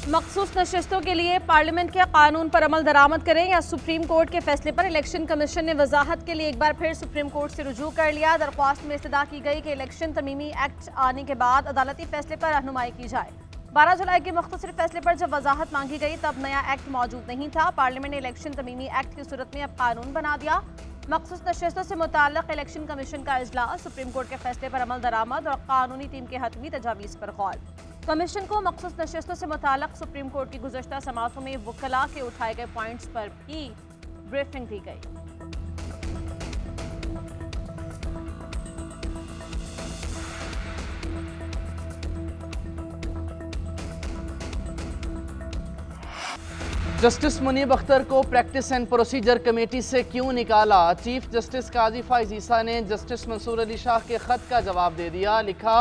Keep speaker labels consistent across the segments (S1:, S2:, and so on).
S1: मखसूस नशिस्तों के लिए पार्लियामेंट के कानून पर अमल दरामद करें या सुप्रीम कोर्ट के फैसले पर इलेक्शन कमीशन ने वजाहत के लिए एक बार फिर सुप्रीम कोर्ट से रुजू कर लिया। दरख्वास्त में इस्तदा की गई कि इलेक्शन तरमीमी एक्ट आने के बाद अदालती फैसले पर रहनुमाई की जाए। 12 जुलाई के मुख्तसर फैसले पर जब वजाहत मांगी गई तब नया एक्ट मौजूद नहीं था। पार्लियामेंट ने इलेक्शन तरमीमी एक्ट की सूरत में अब कानून बना दिया। मखसूस नशिस्तों से मुताल्लिक इलेक्शन कमीशन का इजलास, सुप्रीम कोर्ट के फैसले पर अमल दरामद और कानूनी टीम के हतमी तजावीज़ पर गौर। कमीशन को मखसूस नशिस्तों से मुताल्लिक सुप्रीम कोर्ट की गुज़श्ता समाअतों में वकला के उठाए गए पॉइंट्स पर भी ब्रीफिंग दी गई।
S2: जस्टिस मुनीब अख्तर को प्रैक्टिस एंड प्रोसीजर कमेटी से क्यों निकाला? चीफ जस्टिस काजी फाइज ईसा ने जस्टिस मंसूर अली शाह के खत का जवाब दे दिया। लिखा,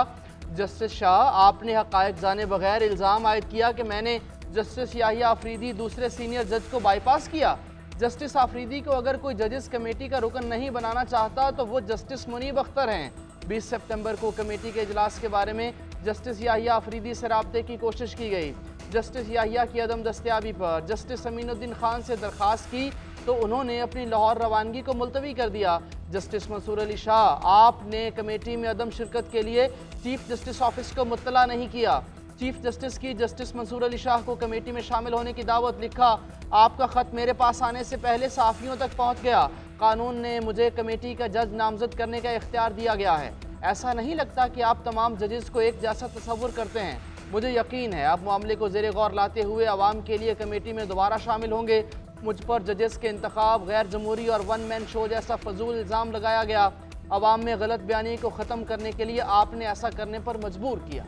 S2: जस्टिस शाह, आपने हक़ाइक़ जाने बगैर इल्ज़ाम आयद किया कि मैंने जस्टिस याहिया आफरीदी दूसरे सीनियर जज को बाईपास किया। जस्टिस आफरीदी को अगर कोई जजेस कमेटी का रुकन नहीं बनाना चाहता तो वो जस्टिस मुनीब अख्तर हैं। 20 सितंबर को कमेटी के इजलास के बारे में जस्टिस याहिया आफरीदी से राब्ते की कोशिश की गई। जस्टिस याहिया की अदम दस्तयाबी पर जस्टिस अमीनुद्दीन खान से दरख्वास्त की तो उन्होंने अपनी लाहौर रवानगी को मुलतवी कर दिया। जस्टिस मंसूर अली शाह, आपने कमेटी में अदम शिरकत के लिए चीफ जस्टिस ऑफिस को मुत्तला नहीं किया। चीफ जस्टिस की जस्टिस मंसूर अली शाह को कमेटी में शामिल होने की दावत। लिखा, आपका ख़त मेरे पास आने से पहले सहाफ़ियों तक पहुँच गया। कानून ने मुझे कमेटी का जज नामजद करने का इख्तियार दिया गया है। ऐसा नहीं लगता कि आप तमाम जजेस को एक जैसा तस्वुर करते हैं। मुझे यकीन है आप मामले को ज़ेरे गौर लाते हुए आवाम के लिए कमेटी में दोबारा शामिल होंगे। मुझ पर जजेस के इंतखाब, गैर जमहूरी और वन मैन शो जैसा फजूल इल्ज़ाम लगाया गया। आवाम में गलत बयानी को ख़त्म करने के लिए आपने ऐसा करने पर मजबूर किया।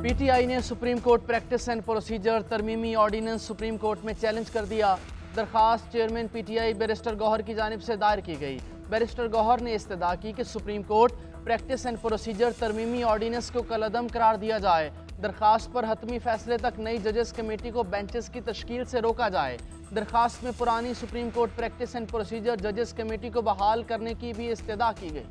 S2: पीटीआई ने supreme court practice and procedure तरमीमी ऑर्डीनेंस सुप्रीम कोर्ट में चैलेंज कर दिया। दरख्वास्त चेयरमैन पीटीआई बैरिस्टर गौहर की जानिब से दायर की गई। बैरिस्टर गौहर ने इस्तदा की कि supreme court practice and procedure तरमीमी ऑर्डीनेंस को कलअदम करार दिया जाए। दरख्वास्त पर हतमी फैसले तक नई जजेस कमेटी को बेंचेस की तश्कील से रोका जाए। दरख्वास्त में पुरानी supreme court practice and procedure जजेस कमेटी को बहाल करने की भी इस्तदा की गई।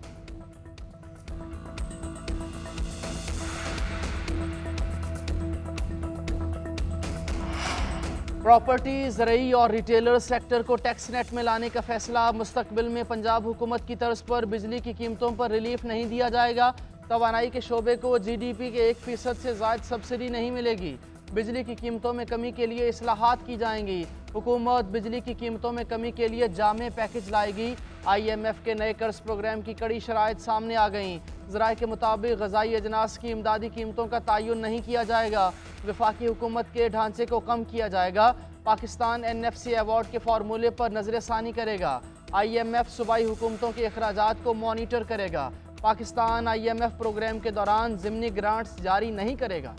S2: प्रॉपर्टी, ज़रई और रिटेलर सेक्टर को टैक्स नेट में लाने का फैसला। मुस्तकबिल में पंजाब हुकूमत की तर्ज पर बिजली की कीमतों पर रिलीफ नहीं दिया जाएगा। तवानाई के शोबे को GDP के 1% से ज़ायद सब्सिडी नहीं मिलेगी। बिजली की कीमतों में कमी के लिए इस्लाहात की जाएंगी। हुकूमत बिजली की कीमतों में कमी के लिए जामे पैकेज लाएगी। IMF के नए कर्ज प्रोग्राम की कड़ी शराइत सामने आ गईं। ज़राए के मुताबिक ग़ज़ाई अजनास की इमदादी कीमतों का तयन नहीं किया जाएगा। वफाकी हुकूमत के ढांचे को कम किया जाएगा। पाकिस्तान NFC अवार्ड के फार्मूले पर नज़रसानी करेगा। IMF सूबाई हुकूमतों के अखराजात को मॉनिटर करेगा। पाकिस्तान IMF प्रोग्राम के दौरान ज़िमनी ग्रांट्स जारी नहीं करेगा।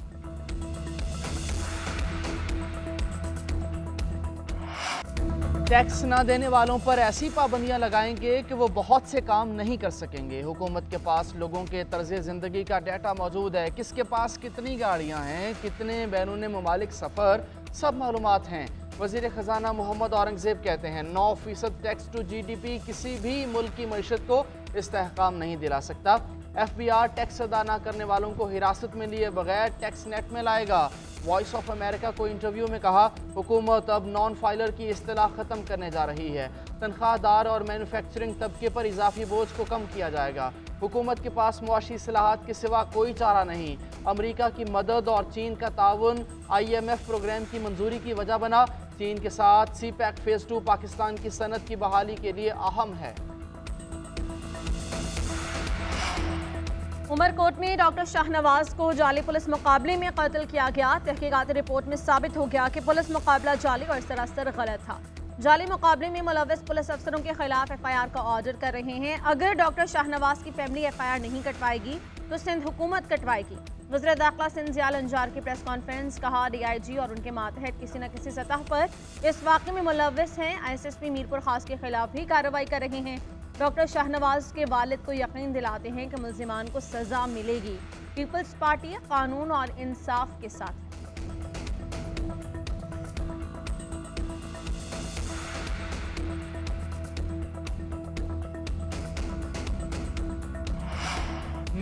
S2: टैक्स ना देने वालों पर ऐसी पाबंदियां लगाएंगे कि वो बहुत से काम नहीं कर सकेंगे। हुकूमत के पास लोगों के तर्ज़ ज़िंदगी का डाटा मौजूद है। किसके पास कितनी गाड़ियां हैं, कितने बैरून मुमालिक सफ़र, सब मालूमात हैं। वज़ीर ख़जाना मोहम्मद औरंगज़ेब कहते हैं 9% टैक्स टू GDP किसी भी मुल्क की मईशत को इस्तेहकाम नहीं दिला सकता। FBR टैक्स अदा न करने वालों को हिरासत में लिए बगैर टैक्स नेट में लाएगा। वॉइस ऑफ अमेरिका को इंटरव्यू में कहा, हुकूमत अब नॉन फाइलर की इस्तिलाह ख़त्म करने जा रही है। तनख्वाहदार और मैन्युफैक्चरिंग तबके पर इजाफी बोझ को कम किया जाएगा। हुकूमत के पास मुआशी इस्लाहात के सिवा कोई चारा नहीं। अमरीका की मदद और चीन का ताउन IMF प्रोग्राम की मंजूरी की वजह बना। चीन के साथ CPEC फेज़ 2 पाकिस्तान की सनत की बहाली के लिए अहम है।
S1: उमरकोट में डॉक्टर शाहनवाज को जाली पुलिस मुकाबले में कत्ल किया गया। तहकीकाती रिपोर्ट में साबित हो गया कि पुलिस मुकाबला जाली और सरासर गलत था। जाली मुकाबले में मुलव्वस पुलिस अफसरों के खिलाफ FIR का ऑर्डर कर रहे हैं। अगर डॉक्टर शाहनवाज की फैमिली FIR नहीं कटवाएगी तो सिंध हुकूमत कटवाएगी। वज़ीर दाखिला सिंध ज़ियाल अंजार की प्रेस कॉन्फ्रेंस। कहा, DIG और उनके मातहत किसी न किसी सतह पर इस वाक़े में मुलव्वस हैं। SSP मीरपुर खास के खिलाफ भी कार्रवाई कर रहे हैं। डॉक्टर शाहनवाज के वालिद को यकीन दिलाते हैं कि मुल्ज़िमान को सज़ा मिलेगी। पीपल्स पार्टी कानून और इंसाफ के साथ।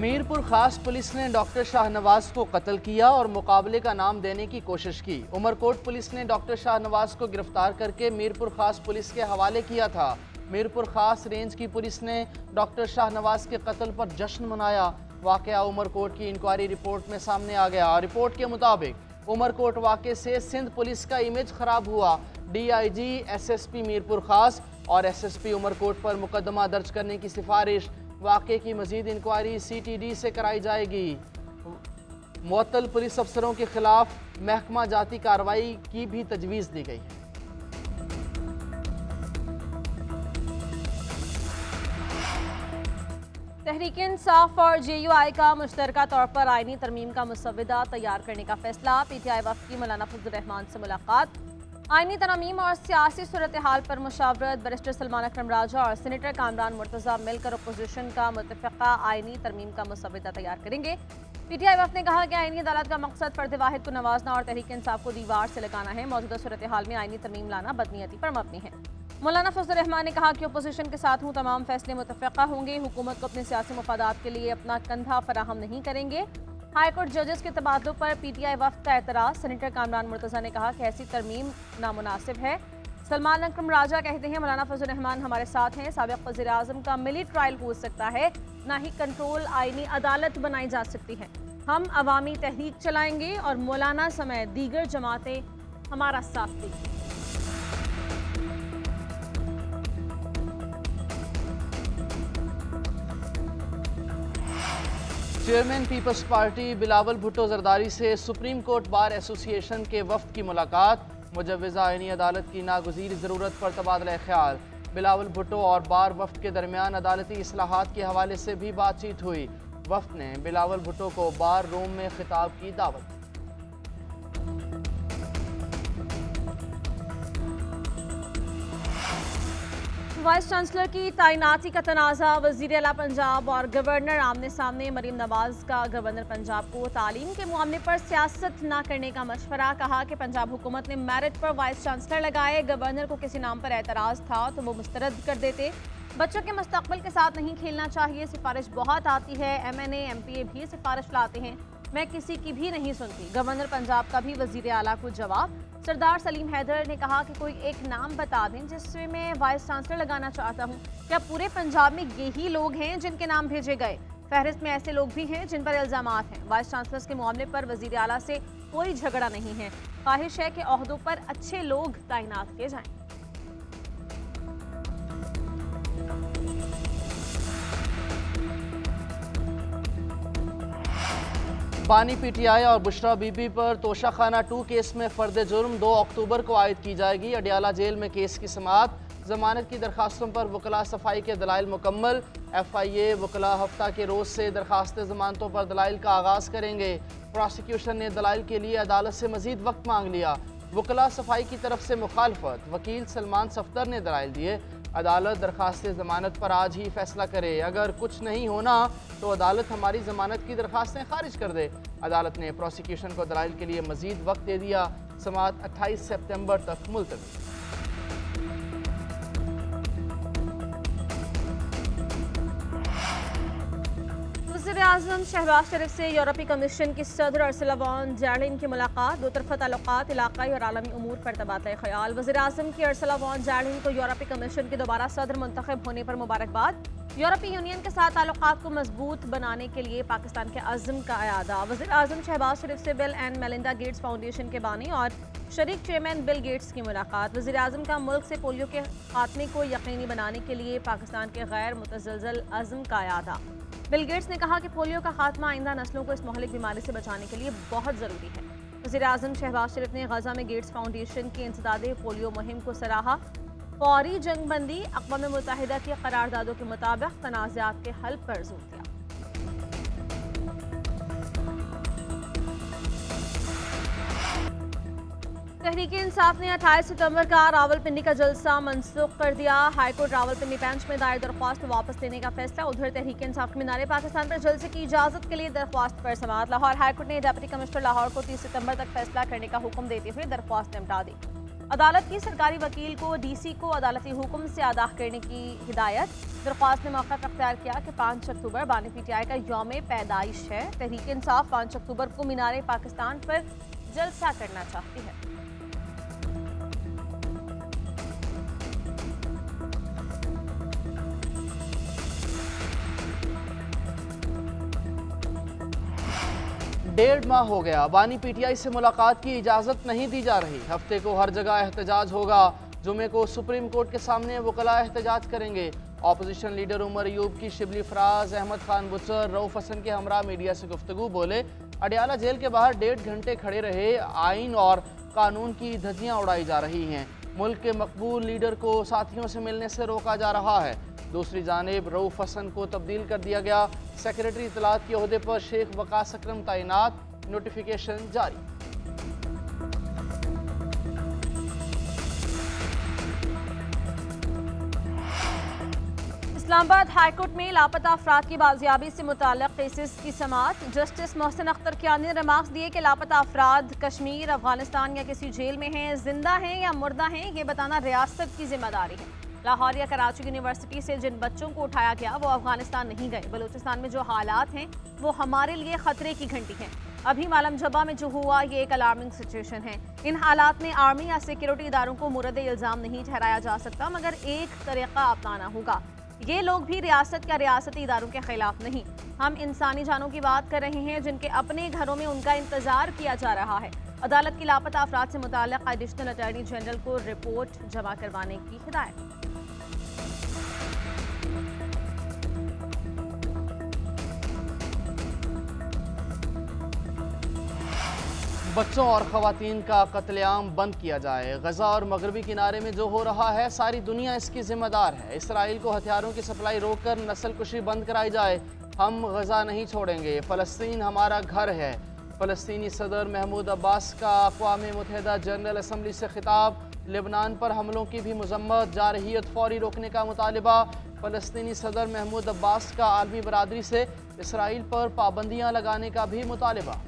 S2: मीरपुर खास पुलिस ने डॉक्टर शाहनवाज को कत्ल किया और मुकाबले का नाम देने की कोशिश की। उमरकोट पुलिस ने डॉक्टर शाहनवाज को गिरफ्तार करके मीरपुर खास पुलिस के हवाले किया था। मीरपुर खास रेंज की पुलिस ने डॉक्टर शाहनवाज के कत्ल पर जश्न मनाया। वाकया उमरकोट की इंक्वायरी रिपोर्ट में सामने आ गया। रिपोर्ट के मुताबिक उमरकोट वाक़े से सिंध पुलिस का इमेज खराब हुआ। DIG SSP मीरपुर खास और SSP उमरकोट पर मुकदमा दर्ज करने की सिफारिश। वाक़े की मजीद इंक्वायरी CTD से कराई जाएगी। मुअत्तल पुलिस अफसरों के खिलाफ महकमा जाती कार्रवाई की भी तजवीज़ दी गई है।
S1: तहरीक इंसाफ और JUI का मुश्तरका तौर पर आईनी तरमीम का मुसव्वदा तैयार करने का फैसला। PTI वफ़द की मौलाना फजल रहमान से मुलाकात। आईनी तरमीम और सियासी सूरत हाल पर मुशावरत। बैरिस्टर सलमान अकरम राजा और सीनेटर कामरान मुर्तज़ा मिलकर अपोजिशन का मुत्तफ़िक़ा आईनी तरमीम का मुसव्वदा तैयार करेंगे। PTI वफ़द ने कहा कि आईनी अदालत का मकसद फ़र्द वाहिद को नवाजना और तहरीक इंसाफ को दीवार से लगाना है। मौजूदा सूरत हाल में आईनी तरमीम लाना बदनीयती पर मबनी है। मौलाना फजल रहमान ने कहा कि अपोजिशन के साथ हूँ, तमाम फैसले मुत्तफ़िक़ा होंगे। हुकूमत को अपने सियासी मफादात के लिए अपना कंधा फराहम नहीं करेंगे। हाईकोर्ट जजेस के तबादलों पर PTI वफ़द का एतराज़। सेनेटर कामरान मुर्तज़ा ने कहा कि ऐसी तरमीम नामुनासिब है। सलमान अकरम राजा कहते हैं मौलाना फजल रहमान हमारे साथ हैं। साबिक़ वज़ीर आज़म का मिली ट्रायल हो सकता है, ना ही कंट्रोल आईनी अदालत बनाई जा सकती है। हम अवामी तहरीक चलाएंगे और मौलाना समेत दीगर जमातें हमारा साथ देंगी।
S2: Chairman people's party Bilawal Bhutto Zardari से सुप्रीम कोर्ट बार एसोसिएशन के वफ़द की मुलाकात। मुजव्वज़ा आईनी अदालत की नागुज़ीर ज़रूरत पर तबादला ख्याल। बिलावल भुट्टो और बार वफ़द के दरमियान अदालती इस्लाहात के हवाले से भी बातचीत हुई। वफ़द ने बिलावल भुट्टो को बार रूम में खिताब की दावत दी।
S1: वाइस चांसलर की तैनाती का तनाज़ा। वज़ीर आला पंजाब और गवर्नर आमने सामने। मरीम नवाज का गवर्नर पंजाब को तालीम के मामले पर सियासत न करने का मशवरा। कहा कि पंजाब हुकूमत ने मेरिट पर वाइस चांसलर लगाए। गवर्नर को किसी नाम पर एतराज़ था तो वो मुस्तरद कर देते। बच्चों के मुस्तकबिल के साथ नहीं खेलना चाहिए। सिफारिश बहुत आती है, MNA MPA भी सिफारिश लाते हैं, मैं किसी की भी नहीं सुनती। गवर्नर पंजाब का भी वज़ीर आला को जवाब। सरदार सलीम हैदर ने कहा कि कोई एक नाम बता दें जिससे मैं वाइस चांसलर लगाना चाहता हूं। क्या पूरे पंजाब में यही लोग हैं जिनके नाम भेजे गए? फहरिस्त में ऐसे लोग भी हैं जिन पर इल्ज़ामात हैं। वाइस चांसलर्स के मामले पर वज़ीर आला से कोई झगड़ा नहीं है। ख्वाहिश है कि ओहदों पर अच्छे लोग तैनात किए जाएं।
S2: बानी PTI और बुशरा बीबी पर तोशाखाना 2 केस में फ़र्द जुर्म 2 अक्टूबर को आयद की जाएगी। अडियाला जेल में केस की समाअत। ज़मानत की दरखास्तों पर वकला सफाई के दलाइल मुकम्मल। FIA वकला हफ्ता के रोज़ से दरखास्त ज़मानतों पर दलाइल का आगाज़ करेंगे। प्रोसिक्यूशन ने दलाइल के लिए अदालत से मज़ीद वक्त मांग लिया। वकला सफाई की तरफ से मुखालफत। वकील सलमान सफ्दर ने दलाइल दिए। अदालत दरखास्त ज़मानत पर आज ही फैसला करे। अगर कुछ नहीं होना तो अदालत हमारी ज़मानत की दरखास्तें खारिज कर दे। अदालत ने प्रोसिक्यूशन को दलाइल के लिए मज़ीद वक्त दे दिया। समाअत 28 सितंबर तक मुलतवी।
S1: वज़ीर-ए-आज़म शहबाज शरीफ से यूरोपीय कमीशन की सदर उर्सुला वॉन डर लेयन की मुलाकात। दो तरफ़ा ताल्लुकात, इलाक़ाई और आलमी उमूर पर तबादला ख़याल। वज़ीर-ए-आज़म की उर्सुला वॉन डर लेयन को यूरोपीय कमीशन के दोबारा सदर मुंतखब होने पर मुबारकबाद। यूरोपीय यूनियन के साथ ताल्लुकात को मजबूत बनाने के लिए पाकिस्तान के अज़्म का अयादा। वज़ीर-ए-आज़म शहबाज शरीफ से bill and Melinda Gates foundation के बानी और शरीक चेयरमैन बिल गेट्स की मुलाकात। वज़ीर-ए-आज़म का मुल्क से पोलियो के खात्मे को यकीनी बनाने के लिए पाकिस्तान के गैर मुतज़लज़ल अज़्म का अयादा। बिल गेट्स ने कहा कि पोलियो का खात्मा आइंदा नस्लों को इस महलिक बीमारी से बचाने के लिए बहुत ज़रूरी है। वज़ीर-ए-आज़म शहबाज शरीफ ने गजा में गेट्स फाउंडेशन की इंसदादे पोलियो मुहिम को सराहा। फौरी जंगबंदी, अक़वाम मुत्तहिदा की करारदादों के मुताबिक तनाज़ात के हल पर जोर दिया। तहरीक इंसाफ ने 28 सितंबर का रावलपिंडी का जलसा मनसूख कर दिया। हाईकोर्ट रावलपिंडी बेंच में दायर दरख्वास्त वापस लेने का फैसला। उधर तहरीक इंसाफ के मीनार पाकिस्तान पर जलसे की इजाज़त के लिए दरख्वास्त पर समाअत। लाहौर हाईकोर्ट ने डिप्टी कमिश्नर लाहौर को 30 सितंबर तक फैसला करने का हुक्म देते हुए दरख्वास्त निपटा दी। अदालत की सरकारी वकील को डीसी को अदालती हुक्म से आगाह करने की हिदायत। दरख्वास्त ने मौका अख्तियार किया कि 5 अक्टूबर बानी पीटीआई का यौम पैदाइश है। तहरीक इंसाफ 5 अक्टूबर को मीनार पाकिस्तान पर जलसा करना चाहती है।
S2: डेढ़ माह हो गया, बानी पीटीआई से मुलाकात की इजाज़त नहीं दी जा रही। हफ्ते को हर जगह एहतजाज होगा। जुमे को सुप्रीम कोर्ट के सामने वकला एहतजाज करेंगे। ऑपोजिशन लीडर उमर अयूब की शिबली फराज, अहमद खान बुसर, रऊफ हसन के हमरा मीडिया से गुफ्तगू। बोले, अडयाला जेल के बाहर 1.5 घंटे खड़े रहे। आइन और कानून की धज्जियाँ उड़ाई जा रही हैं। मुल्क के मकबूल लीडर को साथियों से मिलने से रोका जा रहा है। दूसरी जानिब रऊफ हसन को तब्दील कर दिया गया। सेक्रेटरी इत्तलात के ओहदे पर शेख वकास अकरम तैनात। नोटिफिकेशन जारी।
S1: इस्लामाबाद हाईकोर्ट में लापता अफराद की बाजियाबी से मुताल्लिक़ केसेस की समाअत। जस्टिस मोहसिन अख्तर कियानी ने रिमार्क्स दिए कि लापता अफराद कश्मीर, अफगानिस्तान या किसी जेल में हैं, जिंदा हैं या मुर्दा हैं, ये बताना रियासत की जिम्मेदारी है। लाहौर या कराची यूनिवर्सिटी से जिन बच्चों को उठाया गया वो अफगानिस्तान नहीं गए। बलूचिस्तान में जो हालात हैं वो हमारे लिए खतरे की घंटी हैं। अभी मालम जबा में जो हुआ ये एक अलार्मिंग सिचुएशन है। इन हालात में आर्मी या सिक्योरिटी इदारों को मुरद इल्ज़ाम नहीं ठहराया जा सकता, मगर एक तरीका अपनाना होगा। ये लोग भी रियासत या रियासती इदारों के खिलाफ नहीं। हम इंसानी जानों की बात कर रहे हैं जिनके अपने घरों में उनका इंतजार किया जा रहा है। अदालत की लापता अफराद से मुताल्लिक़ एडिशनल अटॉर्नी जनरल को रिपोर्ट जमा करवाने की हिदायत।
S2: बच्चों और ख़वातीन का कत्लेआम बंद किया जाए। गजा और मगरबी किनारे में जो हो रहा है सारी दुनिया इसकी जिम्मेदार है। इसराइल को हथियारों की सप्लाई रोककर नस्ल कुशी बंद कराई जाए। हम गजा नहीं छोड़ेंगे। फ़लस्तीन हमारा घर है। फ़लस्तीनी सदर महमूद अब्बास का अक़वाम मुत्तहिदा जनरल असम्बली से खिताब। लेबनान पर हमलों की भी मजम्मत। जारहियत फौरी रोकने का मुतालिबा। फ़लस्तीनी सदर महमूद अब्बास का आलमी बरादरी से इसराइल पर पाबंदियाँ लगाने का भी मुतालिबा।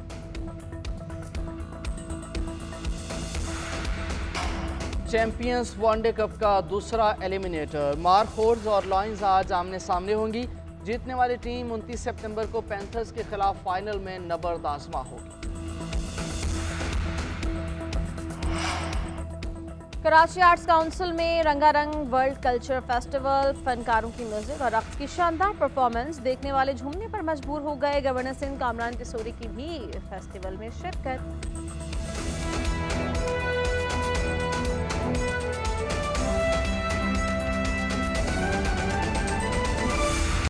S2: चैंपियंस वनडे कप का दूसरा एलिमिनेटर मार्कोर्स और लॉयंस आज आमने सामने होंगी। जीतने वाली टीम 29 सितंबर को पैंथर्स के खिलाफ फाइनल में नबर्द आजमा होगी।
S1: कराची आर्ट्स काउंसिल में रंगारंग वर्ल्ड कल्चर फेस्टिवल, फनकारों की म्यूजिक और रक्स की शानदार परफॉर्मेंस देखने वाले झूमने पर मजबूर हो गए। गवर्नर सिंध कामरान किशोरी की भी फेस्टिवल में शिरकत।